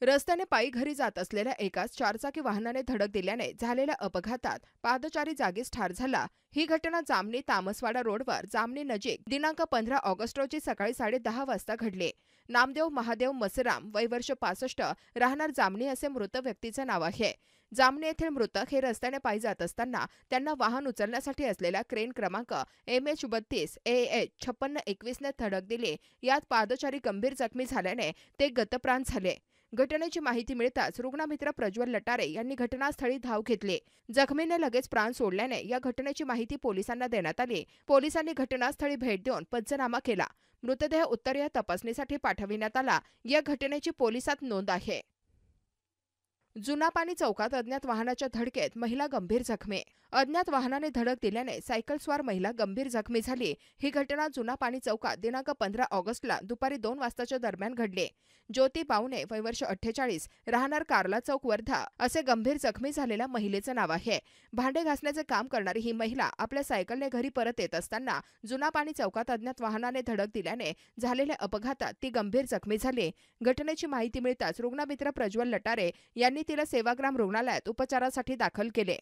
रस्त्याने पायी घरी जात असलेल्या एकाच चारचाकी वाहनाने धडक दिल्याने झालेल्या अपघातात पादचारी जागीच ठार झाला। ही घटना जामणी तामसवाडा रोडवर जामणी नजीक दिनांक 15 ऑगस्ट रोजी सकाळी 10:30 वाजता घडली। नामदेव महादेव मसराम वय वर्ष 65 राहणार जामणी असे मृत व्यक्तीचे नाव आहे। जामणी येथील मृतक हे रस्त्याने पायी जात असताना त्यांना वाहन उचलण्यासाठी असलेल्या क्रेन क्रमांक MH32 AH 5621 ने धडक दिली। यात पादचारी गंभीर जखमी झाल्याने ते गतप्राण झाले। घटनेची माहिती मिळताच रुग्णमित्र प्रज्वल लटारे यांनी घटनास्थळी धाव घेतली। जखमीने लगेच प्राण सोडल्याने या घटनेची माहिती पोलिसांना देण्यात आली। पोलिसांनी घटनास्थळी भेट देऊन पंचनामा केला। मृतदेह उत्तरीय तपासणीसाठी पाठविण्यात आला। या घटनेची पोलिसात नोंद आहे। जुनापाणी चौकात अज्ञात वाहनाच्या धडकेत महिला गंभीर जखमी। अज्ञात वाहनाने धडक दिल्याने सायकलस्वार महिला गंभीर जखमी झाली। ही घटना जुनापाणी चौकात दिनांक 15 ऑगस्टला दुपारी 2 वाजताच्या दरम्यान घडली। ज्योती बावणे वय वर्ष 48 राहणार कार्ला चौक वर्धा असे गंभीर जखमी झालेल्या महिलेचे नाव आहे। भांडे घासण्याचे काम करणारी ही महिला आपल्या सायकलने घरी परत येत असताना जुनापाणी चौकात अज्ञात वाहनाने धडक दिल्याने झालेल्या अपघातात ती गंभीर जखमी झाली। घटनेची माहिती मिळताच रुग्णमित्र प्रज्वल लटारे यांनी तिला सेवाग्राम रुग्णालयात उपचारासाठी दाखल केले।